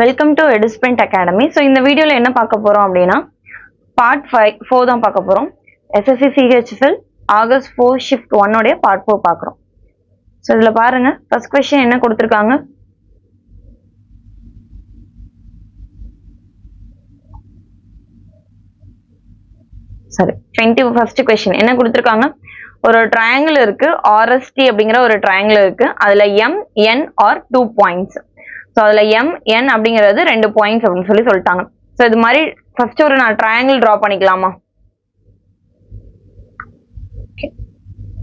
Welcome to Edusprint academy. So இந்த வீடியோவில் என்ன பார்க்க போகிறோம் அப்படின்னா பார்ட் 4 தான் பார்க்க போகிறோம். SSC CHSL August 4 shift 1 part 4 பார்க்குறோம். ஸோ இதில் பாருங்க, ஃபர்ஸ்ட் கொஸ்டின் என்ன கொடுத்துருக்காங்க. சரி, 21st கொஸ்டின் என்ன கொடுத்துருக்காங்க. ஒரு ட்ரையாங்கிள் இருக்கு, ஆர்எஸ்டி அப்படிங்கிற ஒரு ட்ரையாங்கிள் இருக்கு. அதுல M N R 2 points. So அதுல எம் என் அப்படிங்கிறது 2 பாயிண்ட்ஸ் அப்படின்னு சொல்லிட்டாங்க. ஸோ இது மாதிரி ஃபர்ஸ்ட் ஒரு நான் ட்ரையாங்கிள் டிரா பண்ணிக்கலாமா?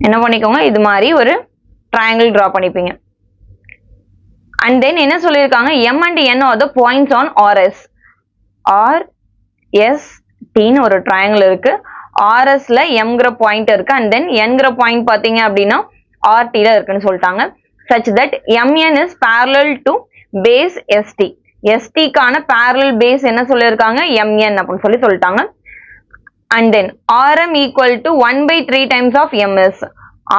என்ன பண்ணிக்கோங்க, இது மாதிரி ஒரு ட்ரையாங்கிள் டிரா பண்ணிப்பீங்க. அண்ட் தென் என்ன சொல்லியிருக்காங்க, M and N are the points on RS. RS டின்னு ஒரு ட்ரையாங்கிள் இருக்கு. ஆர்எஸ்ல எம்ங்கிற பாயிண்ட் இருக்கு. அண்ட் தென் என்கிற பாயிண்ட் பாத்தீங்க அப்படின்னா ஆர்டில இருக்குன்னு சொல்லிட்டாங்க. Such that MN is parallel to base ST. எஸ்டிக்கான parallel பேஸ் என்ன சொல்லியிருக்காங்க, எம்என் அப்படின்னு சொல்லிட்டாங்க. And then RM equal to 1/3 times of MS.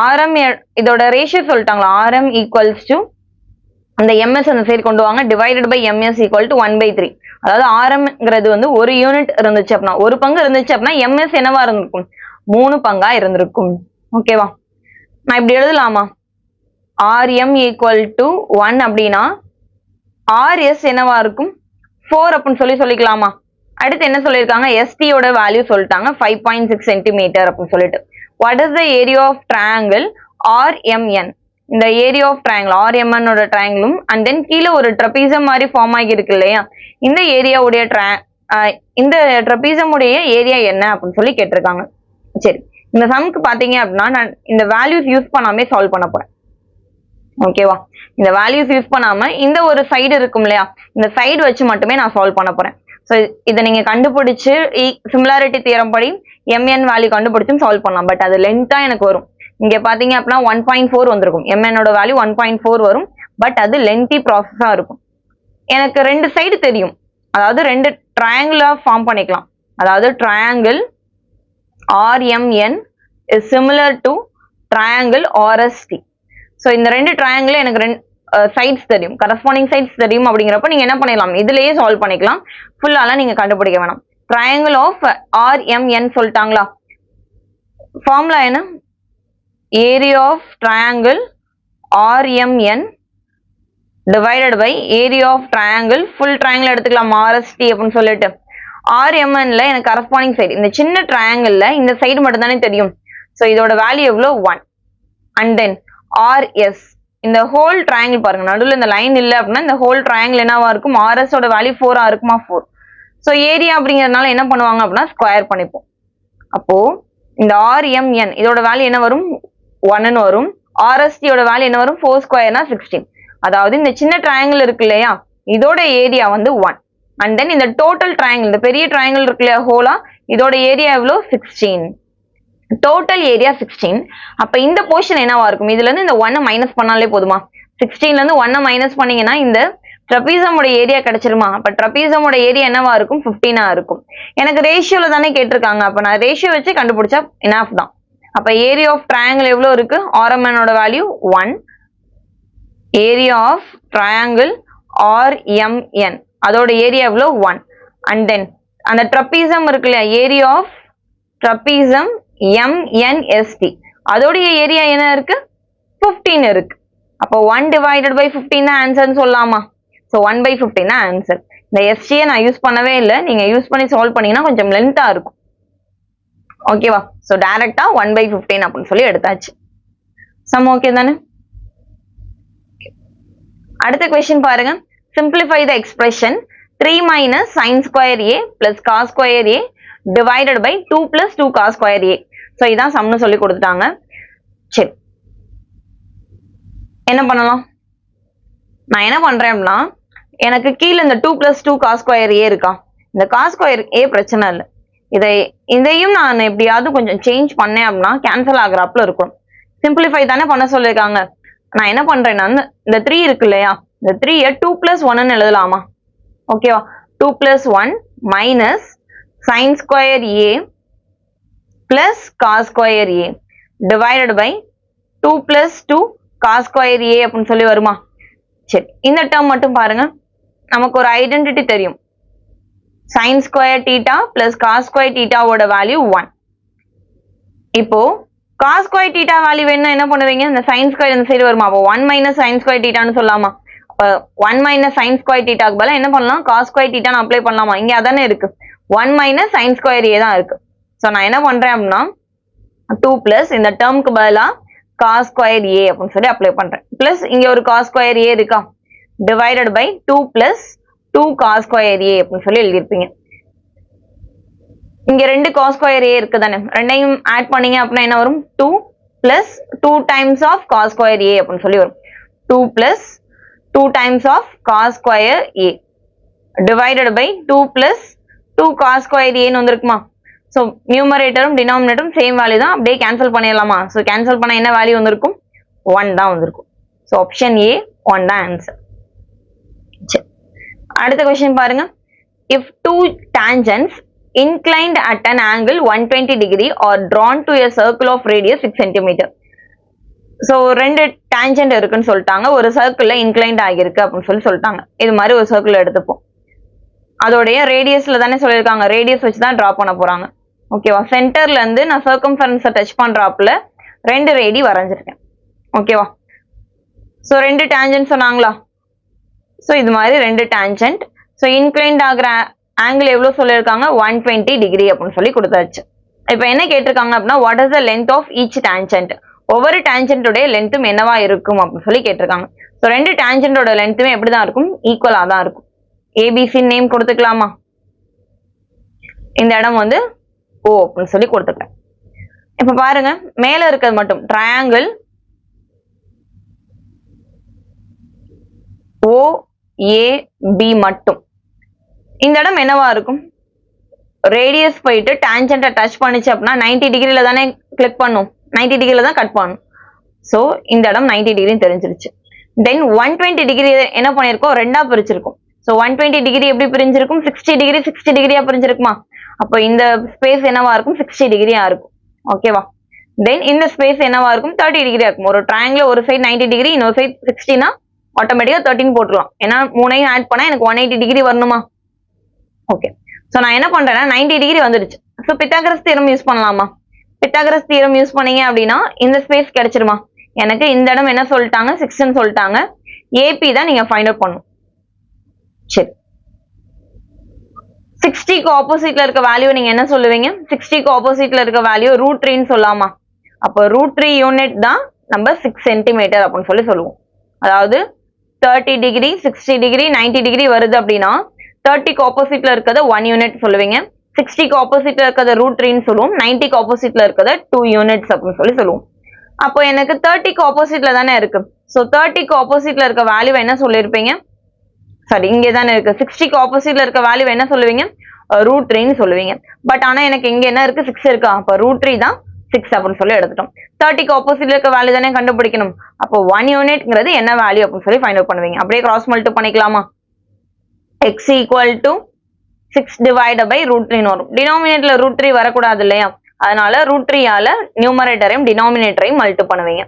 RM இதோட ரேஷியோ சொல்லிட்டாங்களா. ஆர்எம் ஈக்குவல்ஸ் டு அந்த எம்எஸ் அந்த சைடு கொண்டு வாங்க, divided by MS equal to 1/3. அதாவது ஆர்எம்ங்கிறது வந்து ஒரு யூனிட் இருந்துச்சு அப்படின்னா, ஒரு பங்கு இருந்துச்சு அப்படின்னா எம்எஸ் என்னவா இருந்திருக்கும், 3 பங்கா இருந்திருக்கும். ஓகேவா? நான் இப்படி எழுதலாமா, ஆர்எம் ஈக்குவல் டு 1 அப்படின்னா ஆர்எஸ் என்னவா இருக்கும், 4 அப்படின்னு சொல்லிக்கலாமா. அடுத்து என்ன சொல்லியிருக்காங்க, எஸ்டியோட வேல்யூ சொல்லிட்டாங்க 5.6 சென்டிமீட்டர் அப்படின்னு சொல்லிட்டு. What is the area of triangle RMN. இந்த ஏரியா ஆஃப் ட்ரையாங்கிள் ஆர்எம்என்னோட ட்ரையாங்கிளும் அண்ட் தென் கீழே ஒரு ட்ரபீசம் மாதிரி ஃபார்ம் ஆகி இருக்கு இல்லையா, இந்த ஏரியாவுடைய இந்த ட்ரபீசம் உடைய ஏரியா என்ன அப்படின்னு கேட்டிருக்காங்க. சரி, இந்த சம்க்கு பாத்தீங்க அப்படின்னா நான் இந்த வேல்யூஸ் யூஸ் பண்ணாமே சால்வ் பண்ண போறேன். ஓகேவா? இந்த வேல்யூஸ் யூஸ் பண்ணாம இந்த ஒரு சைடு இருக்கும் இல்லையா, இந்த சைடு வச்சு மட்டுமே நான் சால்வ் பண்ண போறேன். ஸோ இதை நீங்க கண்டுபிடிச்சு சிமிலாரிட்டி தியரம் படி எம்என் வேல்யூ கண்டுபிடிச்சும் சால்வ் பண்ணலாம். பட் அது லென்த்தா எனக்கு வரும். இங்க பாத்தீங்க அப்படின்னா 1.4 வந்திருக்கும். எம்என்னோட வேல்யூ 1.4 வரும். பட் அது லென்த்தி ப்ராசஸா இருக்கும். எனக்கு 2 சைடு தெரியும், அதாவது 2 ட்ரையாங்கிளா ஃபார்ம் பண்ணிக்கலாம். அதாவது triangle RMN is similar to triangle RST. So இந்த 2 ட்ரையாங்கிள் எனக்கு 2 சைட்ஸ் தெரியும், கரஸ்பாண்டிங் சைட்ஸ் தெரியும். அப்படிங்கிறப்ப நீங்க என்ன பண்ணிடலாம், இதுலயே சால்வ் பண்ணிக்கலாம். ஃபுல்லாலாம் நீங்க கண்டுபிடிக்க வேணாம். ட்ரையாங்கிள் ஆஃப் ஆர்எம்என் சொல்லிட்டாங்களா, ஃபார்முலா என்ன, area of triangle R M N divided by area of triangle, full triangle எடுத்துக்கலாம் ஆர்எஸ்டி அப்படின்னு சொல்லிட்டு. ஆர்எம்என்ல எனக்கு கரஸ்பாண்டிங் சைடு, இந்த சின்ன ட்ரையாங்கிள்ல இந்த சைடு மட்டும் தானே தெரியும். ஸோ இதோட வேல்யூ எவ்வளோ, 1. அண்ட் தென் ஆர்எஸ், இந்த ஹோல் ட்ரையாங்கிள் பாருங்க, நடுவில் இந்த லைன் இல்லை அப்படின்னா இந்த ஹோல் ட்ரையாங்கிள் என்னவா இருக்கும், ஆர்எஸோட வேல்யூ 4 இருக்குமா, 4. ஸோ ஏரியா அப்படிங்கிறதுனால என்ன பண்ணுவாங்க அப்படின்னா ஸ்கொயர் பண்ணிப்போம். அப்போ இந்த ஆர்எம்என் இதோட வேல்யூ என்ன வரும், 1ன்னு வரும். ஆர்எஸ்டியோட வேல்யூ என்ன வரும், 4 ஸ்கொயர்னா 16. அதாவது இந்த சின்ன ட்ரையாங்கிள் இருக்கு இல்லையா, இதோட ஏரியா வந்து 1. அண்ட் தென் இந்த டோட்டல் ட்ரையாங்கிள், இந்த பெரிய ட்ரையாங்கிள் இருக்கு இல்லையா ஹோலா, இதோட ஏரியா எவ்வளோ, 16. Total area 16. அப்ப இந்த போர்ஷன் என்னவா இருக்கும், இதுல இருந்து இந்த 1 மைனஸ் பண்ணாலே போதுமா. 16ல இருந்து 1 மைனஸ் பண்ணீங்கன்னா இந்த ட்ரபீசமோட ஏரியா கிடைச்சிருமா. அப்ப ட்ரபீசமோட ஏரியா என்னவா இருக்கும், 15 இருக்கும். எனக்கு ரேஷியோல தானே கேட்டிருக்காங்க, அப்ப நான் ரேஷியோ வச்சு கண்டுபிடிச்சா இனஃப் தான். அப்ப ஏரியா ஆஃப் ட்ரையாங்கிள் எவ்வளவு இருக்கு, ஆர்எம்எனோட value 1. Area of triangle RMN அதோட ஏரியா எவ்வளோ, 1. அண்ட் தென் அந்த ட்ரபீசம் இருக்கு இல்லையா, ஏரியா ஆஃப் ட்ரபீசம் எம்என்எஸ்டி அதோடைய ஏரியா என்ன இருக்கு, 15 இருக்கு. அப்போ 1 டிவைடட் பை 15 தான் ஆன்சர்னு சொல்லலாமா. ஸோ 1/15 தான் ஆன்சர். இந்த எஸ்டியை நான் யூஸ் பண்ணவே இல்லை, நீங்க யூஸ் பண்ணி சால்வ் பண்ணீங்கன்னா கொஞ்சம் லென்த்தா இருக்கும். ஓகேவா? ஸோ டைரக்டா 1/15 அப்படின்னு எடுத்தாச்சு. சம் ஓகே தானே? அடுத்த கொஸ்டின் பாருங்க. Simplify the expression 3 minus sine square A plus cos square A divided by 2 plus 2 cos square A. So இதான் சம்னு சொல்லி கொடுத்துட்டாங்க. சரி, என்ன பண்ணலாம், நான் என்ன பண்றேன் அப்படின்னா, எனக்கு கீழே இந்த 2 பிளஸ் 2 காஸ் ஸ்கொயர் ஏ இருக்கா, இந்த காஸ் ஸ்கொயர் ஏ பிரச்சனை இல்லை. இதையும் நான் எப்படியாவது கொஞ்சம் சேஞ்ச் பண்ணேன் அப்படின்னா கேன்சல் ஆகுறாப்புல இருக்கும். சிம்பிளிஃபை தானே பண்ண சொல்லியிருக்காங்க. நான் என்ன பண்றேன்னா இந்த 3 இருக்கு இல்லையா, இந்த 3யை 2 பிளஸ் 1ன்னு எழுதலாமா. ஓகேவா? 2 plus 1 minus sine square A plus cos square A divided by 2 plus 2 cos square A அப்படின்னு வருமா. சரி, இந்த டேர்ம் மட்டும் பாருங்க. நமக்கு ஒரு ஐடென்டிட்டி தெரியும். sin square theta plus cos square theta ஓட வேல்யூ 1. இப்போ cos square theta வேல்யூ வேணும்னா என்ன பண்ணுவீங்க? இந்த sin square இந்த சைடு வருமா? அப்போ 1 minus sin square theta ன்னு சொல்லலாமா? அப்ப 1 minus sin square theta க்கு பதிலா என்ன பண்ணலாம்? cos square theta ன்னு அப்ளை பண்ணலாமா? இங்க அதானே இருக்கு. 1 minus sin square a தான் இருக்கு. சோ நான் என்ன பண்றேன் அப்படின்னா 2 plus இந்த டேர்முக்கு பதிலா cos square a அப்படின்னு சொல்லி அப்ளை பண்றேன். பிளஸ் இங்க ஒரு cos square a இருக்கா? divided by 2 plus 2 cos square a அப்படின்னு சொல்லி எழுதிருப்பீங்க. இங்க ரெண்டு cos square a இருக்கு தானே, ரெண்டையும் ஆட் பண்ணீங்க அப்படின்னா என்ன வரும்? 2 plus 2 times of cos square a அப்படின்னு சொல்லி வரும். 2 plus 2 times of cos square a divided by 2 plus 2 cos square a ன்னு வந்திருக்குமா? ஸோ நியூமரேட்டரும் டினாமினேட்டரும் சேம் வேல்யூ தான், அப்படியே கேன்சல் பண்ணிடலாமா? ஸோ கேன்சல் பண்ண என்ன வேல்யூ வந்திருக்கும்? 1 தான் வந்திருக்கும். ஸோ ஆப்ஷன் ஏ 1 தான் ஆன்சர். சரி, அடுத்த கொஸ்டின் பாருங்க. If two tangents inclined at an angle 120 degree are drawn to a circle of radius 6 cm. So ரெண்டு டேஞ்சன்ட் இருக்குன்னு சொல்லிட்டாங்க, ஒரு சர்க்கிள்ல இன்க்ளைண்ட் ஆகியிருக்கு அப்படின்னு சொல்லிட்டாங்க. இது மாதிரி ஒரு சர்க்கிள் எடுத்துப்போம். அதோடைய ரேடியஸ்ல தானே சொல்லியிருக்காங்க, ரேடியஸ் வச்சு தான் டிரா பண்ண போறாங்க. ஓகேவா? சென்டர்ல இருந்து நான் சர்க்கம்ஃபரன்ஸை டச் பண்றாப்புல ரெண்டு ரேடி வரைஞ்சிருக்கேன். ஓகேவா? ஸோ ரெண்டு டேஞ்சன்ட் சொன்னாங்களா? ஸோ இது மாதிரி ரெண்டு டேஞ்சன்ட். ஸோ இன்க்ளைண்ட் ஆகிற ஆங்கிள் எவ்வளோ சொல்லியிருக்காங்க? 120 டிகிரி அப்படின்னு சொல்லி கொடுத்தாச்சு. இப்போ என்ன கேட்டிருக்காங்க அப்படின்னா what is the length of each tangent, ஒவ்வொரு டேஞ்சன்டோடைய லென்த்தும் என்னவா இருக்கும் அப்படின்னு சொல்லி கேட்டிருக்காங்க. ஸோ ரெண்டு டேஞ்சன்டோட லென்த்துமே எப்படி தான் இருக்கும்? ஈக்குவலா தான் இருக்கும். ஏபிசி நேம் கொடுத்துக்கலாமா? இந்த இடம் வந்து ஓ அப்படின்னு சொல்லி கொடுத்துக்கிறேன். இப்ப பாருங்க, மேல இருக்கிறது மட்டும் ட்ரையாங்கிள் OAB மட்டும் இந்த இடம் என்னவா இருக்கும்? ரேடியஸ் போயிட்டு டான்ஜென்ட்டை டச் பண்ணிச்சு அப்படின்னா 90 டிகிரில தானே கிளிக் பண்ணும், 90 டிகிரில தான் கட் பண்ணும். ஸோ இந்த இடம் 90 டிகிரின்னு தெரிஞ்சிருச்சு. தென் 120 டிகிரி என்ன பண்ணியிருக்கோம்? ரெண்டா பிரிச்சிருக்கும். ஸோ 120 டிகிரி எப்படி பிரிஞ்சிருக்கும்? 60 டிகிரி 60 டிகிரியா பிரிஞ்சிருக்குமா? அப்போ இந்த ஸ்பேஸ் என்னவா இருக்கும்? 60 டிகிரியா இருக்கும். ஓகேவா? தென் இந்த ஸ்பேஸ் என்னவா இருக்கும்? 30 டிகிரியா இருக்கும். ஒரு ட்ரையாங்கிள் ஒரு சைடு 90 டிகிரி, இன்னொரு சைடு 60னா ஆட்டோமேட்டிக்கா 13 போட்டுக்கலாம். ஏன்னா மூணையும் ஆட் பண்ணா எனக்கு 180 டிகிரி வரணுமா? ஓகே. ஸோ நான் என்ன பண்றேன்னா 90 டிகிரி வந்துடுச்சு. ஸோ பித்தாகரஸ் தியரம் யூஸ் பண்ணலாமா? பித்தாகரஸ் தியரம் யூஸ் பண்ணீங்க அப்படின்னா இந்த ஸ்பேஸ் கிடைச்சிருமா? எனக்கு இந்த இடம் என்ன சொல்லிட்டாங்க? 6ன்னு சொல்லிட்டாங்க. ஏபி தான் நீங்க ஃபைண்ட் அவுட் பண்ணணும். சரி, 60க்கு ஆப்போசிட்ல இருக்க வேல்யூ நீங்க என்ன சொல்லுவீங்க? 60க்கு ஆப்போசிட்ல இருக்க வேல்யூ √3ன்னு சொல்லாமா? அப்போ √3 யூனிட் தான் நம்ம 6 சென்டிமீட்டர் அப்படின்னு சொல்லி சொல்லுவோம். அதாவது 30 டிகிரி 60 டிகிரி 90 டிகிரி வருது அப்படின்னா 30க்கு ஆப்போசிட்ல இருக்கிறத 1 யூனிட் சொல்லுவீங்க, 60க்கு ஆப்போசிட்ல இருக்கிறத √3ன்னு சொல்லுவோம், 90க்கு ஆப்போசிட்ல இருக்கிறத 2 யூனிட்ஸ் அப்படின்னு சொல்லி சொல்லுவோம். அப்போ எனக்கு 30க்கு ஆப்போசிட்ல தானே இருக்கு. ஸோ 30க்கு ஆப்போசிட்ல இருக்க வேல்யூ என்ன சொல்லியிருப்பீங்க? சாரி, இங்கே தானே இருக்கு. 60க்கு ஆப்போசிட்ல இருக்க வேல்யூ என்ன சொல்லுவீங்க? √3ன்னு சொல்லுவீங்க. பட் ஆனா எனக்கு இங்க என்ன இருக்கு? 6 இருக்கா? அப்ப √3 தான் 6 அப்படின்னு சொல்லி எடுத்துட்டோம். 30க்கு ஆப்போசிட்ல இருக்க வேல்யூ தானே கண்டுபிடிக்கணும். அப்போ 1 யூனிட்ங்கிறது என்ன வேல்யூ அப்படின்னு சொல்லி ஃபைண்ட் அவுட் பண்ணுவீங்க. அப்படியே கிராஸ் மல்டிப்ளை பண்ணிக்கலாமா? x equal to 6 divided by √3 வரும். டினாமினேட்டர்ல √3 வரக்கூடாது இல்லையா? அதனால √3ஆல நியூமரேட்டரையும் டினாமினேட்டரையும் மல்டிப்ளை பண்ணுவீங்க.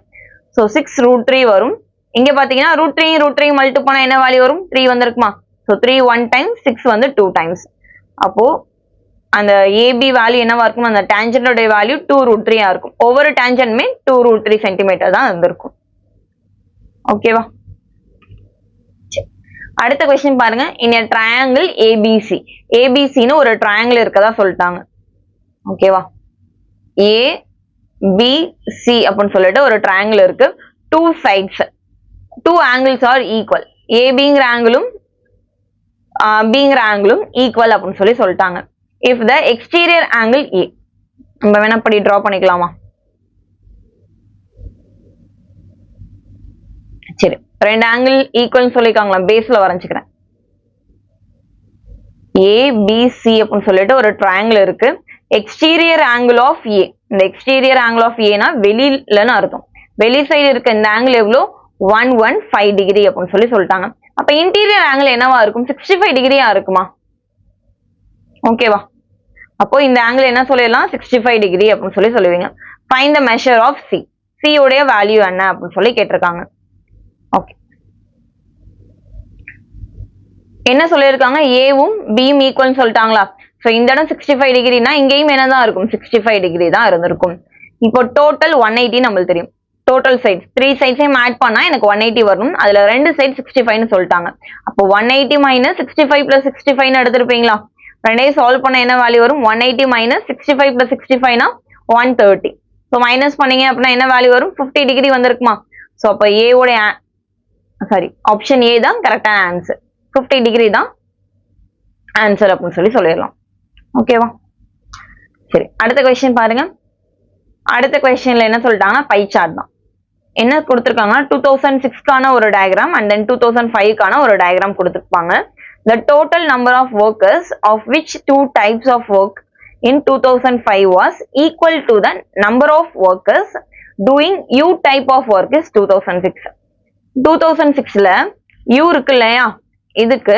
ஸோ 6 √3 வரும். இங்க பாத்தீங்கன்னா √3 மல்டிப்ளை பண்ணா என்ன வேல்யூ வரும்? 3 வந்திருக்குமா? ஸோ 3 1 டைம்ஸ், 6 வந்து 2 டைம்ஸ். அப்போ அந்த ஏபி வேல்யூ என்னவா இருக்கும்? அந்த டான்ஜென்டோட வேல்யூ 2√3 இருக்கும். ஒவ்வொரு டான்ஜென்ட்மே 2√3 சென்டிமீட்டர் தான் இருந்திருக்கும். ஓகேவா? அடுத்த கொஸ்டின் பாருங்க. இன் a triangle ABC, ABCன்னு ஒரு ட்ரையாங்கிள் இருக்கதா சொல்லிட்டாங்க. ஓகேவா? ABC அப்படின்னு சொல்லிட்டு ஒரு ட்ரையாங்கிள் இருக்கு. 2 sides, 2 angles are equal. ABங்கிற ஆங்கிளும் Bங்கிற ஆங்கிளும் equal அப்படின்னு சொல்லி சொல்லிட்டாங்க. If the exterior angle A, நம்ம வேணா படி டிரா பண்ணிக்கலாமா? சரி, ரெண்டு ஆங்கிள் ஈக்குவல் சொல்லிருக்காங்களா? பேஸ்ல வரைஞ்சுக்கிறேன். ABC அப்படின்னு சொல்லிட்டு ஒரு ட்ரையாங்கிள் இருக்கு. எக்ஸ்டீரியர் ஆங்கிள் ஆஃப் A, இந்த எக்ஸ்டீரியர் ஆங்கிள் ஆஃப் ஏனா வெளியிலன்னு அர்த்தம். வெளி சைடு இருக்க இந்த ஆங்கிள் எவ்வளோ? 115 டிகிரி அப்படின்னு சொல்லி சொல்லிட்டாங்க. அப்ப இன்டீரியர் ஆங்கிள் என்னவா இருக்கும்? 65 டிகிரியா இருக்குமா? ஓகேவா? அப்போ இந்த ஆங்கிள் என்ன சொல்லிடலாம்? 65 டிகிரி அப்படின்னு சொல்லி சொல்லுவீங்க. Find the measure of C, C உடைய வேல்யூ என்ன அப்படின்னு சொல்லி கேட்டிருக்காங்க. ஓகே, என்ன சொல்லியிருக்காங்க, ஏவும் பியும் ஈக்குவல் சொல்லிட்டாங்களா. சோ இந்த இடம் 65 டிகிரினா இங்கேயும் என்னதான் இருக்கும், 65 டிகிரி தான் இருந்திருக்கும். இப்போ டோட்டல் 180 நம்மளுக்கு தெரியும். டோட்டல் சைட்ஸ் 3 சைட்ஸையும் ஆட் பண்ணா எனக்கு 180 வரும். அதுல 2 சைடு 65 னு சொல்லிட்டாங்க. அப்போ 180 மைனஸ் 65 பிளஸ் 65 னு எடுத்திருப்பீங்களா. ரெண்டையும் சால்வ் பண்ண என்ன வேல்யூ வரும், 180 மைனஸ் 65 பிளஸ் 65 னா 130. ஸோ மைனஸ் பண்ணீங்க அப்படின்னா என்ன வேல்யூ வரும், 50 டிகிரி வந்திருக்குமா. ஸோ அப்போ ஏவோட ஆப்ஷன் ஏ தான் கரெக்டான ஆன்சர். 50 டிகிரி தான் ஆன்சர் அப்படின்னு சொல்லிடலாம். ஓகேவா. சரி, அடுத்த கொஸ்டின் பாருங்க. அடுத்த கொஸ்டின்ல என்ன சொல்லிட்டாங்கன்னா பை சார்ட் தான். என்ன கொடுத்துருக்காங்கன்னா 2006க்கான ஒரு டயக்ராம் அண்ட் தென் 2005க்கான ஒரு டயக்ராம் கொடுத்துருப்பாங்க. The total number of workers of which 2 types of work in 2005 was equal to the number of workers doing U type of work is 2006. 2006ல U இருக்கு இல்லையா, இதுக்கு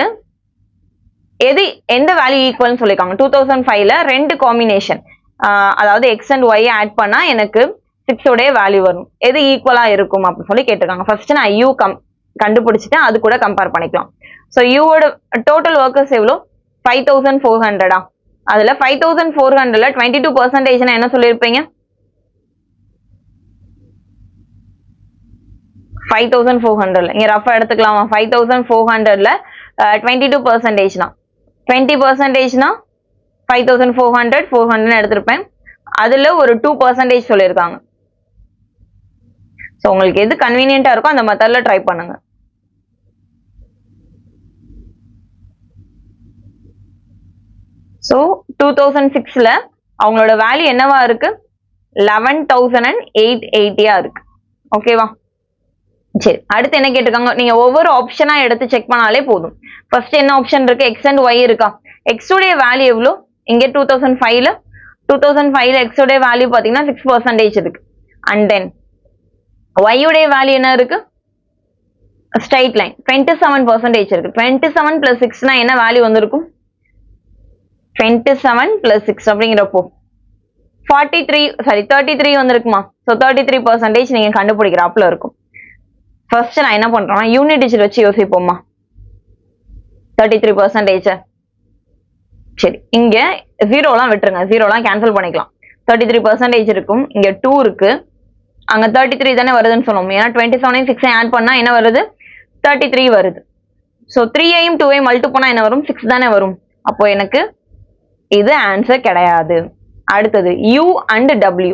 எது எந்த வேல்யூ ஈக்குவல்னு சொல்லிருக்காங்க. 2005ல ரெண்டு காம்பினேஷன், அதாவது எக்ஸ் அண்ட் ஒய் ஆட் பண்ணா எனக்கு 6 உடைய வேல்யூ வரும். எது ஈக்குவலா இருக்கும் அப்படின்னு சொல்லி கேட்டிருக்காங்க. ஃபர்ஸ்ட் நான் யூ கண்டுபிடிச்சிட்டு அது கூட கம்பேர் பண்ணிக்கலாம். ஸோ யூவோட டோட்டல் ஒர்க்கர்ஸ் எவ்வளோ, 5400. அதுல 5400ல 22% என்ன சொல்லியிருப்பீங்க, 5400ல இங்க ரஃபா எடுத்துக்கலாமா. 5400ல 22%னா 20%னா 5400 400 எடுத்திருப்பேன். அதுல ஒரு 2% சொல்லியிருக்காங்க. ஸோ உங்களுக்கு எது கன்வீனியன்டா இருக்கோ அந்த மெத்தட்ல ட்ரை பண்ணுங்க. ஸோ 2006ல அவங்களோட வேல்யூ என்னவா இருக்கு, 11,880 இருக்கு. ஓகேவா. சரி, அடுத்து என்ன கேட்டிருக்காங்க, நீங்க ஒவ்வொரு ஆப்ஷனா எடுத்து செக் பண்ணாலே போதும். ஃபர்ஸ்ட் என்ன ஆப்ஷன் இருக்கு, எக்ஸ் அண்ட் ஒய் இருக்கா. எக்ஸ் உடைய வேல்யூ எவ்வளோ இங்க 2005ல எக்ஸ் உடைய வேல்யூ பாத்தீங்கன்னா 6% இருக்கு. அண்ட் தென் ஒய் உடைய வேல்யூ என்ன இருக்கு, ஸ்ட்ரைட் லைன் 27% இருக்கு. 27 பிளஸ் 6னா என்ன வேல்யூ வந்திருக்கும், 27 பிளஸ் 6 அப்படிங்கிறப்போ 33 வந்திருக்குமா. ஸோ 33% நீங்க கண்டுபிடிக்கிறாப்புல இருக்கும். ஃபர்ஸ்ட் நான் என்ன பண்றேன்னா யூனிட் டிஜிட் வச்சு யோசிப்போமா. 33%. சரி, இங்க ஜீரோலாம் விட்டுருங்க, ஜீரோலாம் கேன்சல் பண்ணிக்கலாம். 33% இருக்கும். இங்க 2 இருக்கு, அங்க 33 தானே வருதுன்னு சொன்னோம். ஏன்னா 27 6 ஆட் பண்ணா என்ன வருது, 33 வருது. ஸோ 3ஐயும் 2ஐயும் மல்டி பண்ணா என்ன வரும், 6 தானே வரும். அப்போ எனக்கு இது ஆன்சர் கிடையாது. அடுத்தது u and w.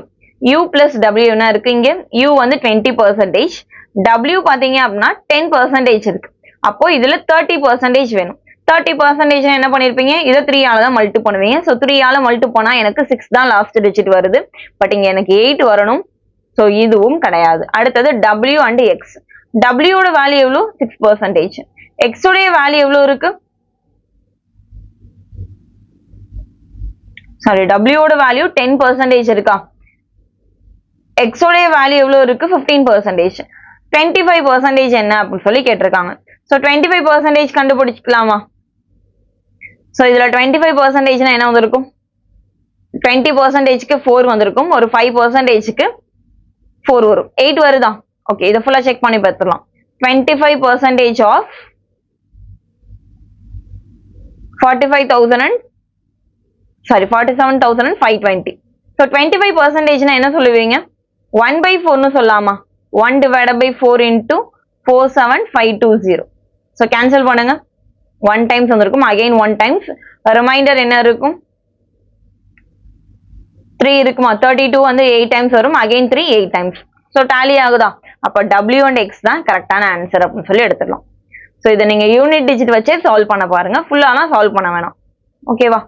u plus w என்ன இருக்கு, இங்க u வந்து 20%, w பாத்தீங்க அப்படின்னா 10% இருக்கு. அப்போ இதுல 30% வேணும். 30% என்ன பண்ணிருப்பீங்க, இதை 3 ஆல தான் மல்டி பண்ணுவீங்க. ஸோ 3 ஆல மல்டி பண்ணா எனக்கு 6 தான் லாஸ்ட் டிஜிட் வருது. பட் இங்க எனக்கு 8 வரணும். ஸோ இதுவும் கிடையாது. அடுத்தது w அண்ட் x. w ஓட வேல்யூ எவ்வளோ, 6%. x உடைய வேல்யூ எவ்வளோ இருக்கு, சாரி w ஓட வேல்யூ 10% இருக்கா. x உடைய வேல்யூ எவ்வளவு இருக்கு, 15%. 25% என்ன அப்படின்னு சொல்லி கேட்டிருக்காங்க. ஸோ 25% கண்டுபிடிச்சிக்கலாமா. ஸோ இதுல 25% என்ன வந்திருக்கும், 20%க்கு 4 வந்திருக்கும். ஒரு 5%க்கு 4 வரும். 8 வருதா. ஓகே, இதை ஃபுல்லா செக் பண்ணி பார்த்துடலாம். 25% ஆஃப் 47,520. ஸோ 25% என்ன சொல்லுவீங்க, 1/4 சொல்லலாமா. 1/4 into 47520. ஸோ கேன்சல் பண்ணுங்க. 1 டைம்ஸ் வந்திருக்கும், அகைன் 1 டைம்ஸ். ரிமைண்டர் என்ன இருக்கும், 3 இருக்குமா. 32 வந்து 8 டைம்ஸ் வரும், அகைன் 3 8 டைம்ஸ். ஸோ டாலி ஆகுதா. அப்போ w அண்ட் x தான் கரெக்டான ஆன்சர் அப்படின்னு சொல்லி எடுத்துடலாம். ஸோ இதை நீங்க யூனிட் டிஜிட் வச்சே சால்வ் பண்ண பாருங்க, ஃபுல்லாலாம் சால்வ் பண்ண வேணாம். ஓகேவா.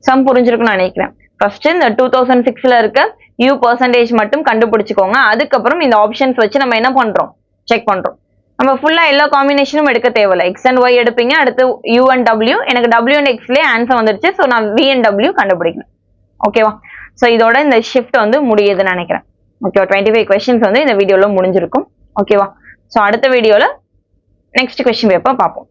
சம் புரிஞ்சிருக்குன்னு நினைக்கிறேன். ஃபர்ஸ்ட் இந்த 2006ல இருக்க u பர்சன்டேஜ் மட்டும் கண்டுபிடிச்சுக்கோங்க. அதுக்கப்புறம் இந்த ஆப்ஷன்ஸ் வச்சு நம்ம என்ன பண்றோம், செக் பண்றோம். நம்ம ஃபுல்லா எல்லா காம்பினேஷனும் எடுக்க தேவையில்லை. எக்ஸ் அண்ட் ஒய் எடுப்பீங்க, அடுத்து u அண்ட் w. எனக்கு w அண்ட் எக்ஸ்லயே ஆன்சர் வந்துருச்சு. ஸோ நான் v அண்ட் w கண்டுபிடிக்கணும். ஓகேவா. ஸோ இதோட இந்த ஷிஃப்ட் வந்து முடியுதுன்னு நினைக்கிறேன். ஓகேவா. 25 கொஸ்டின்ஸ் வந்து இந்த வீடியோல முடிஞ்சிருக்கும். ஓகேவா. ஸோ அடுத்த வீடியோல நெக்ஸ்ட் கொஸ்டின் பேப்பர் பார்ப்போம்.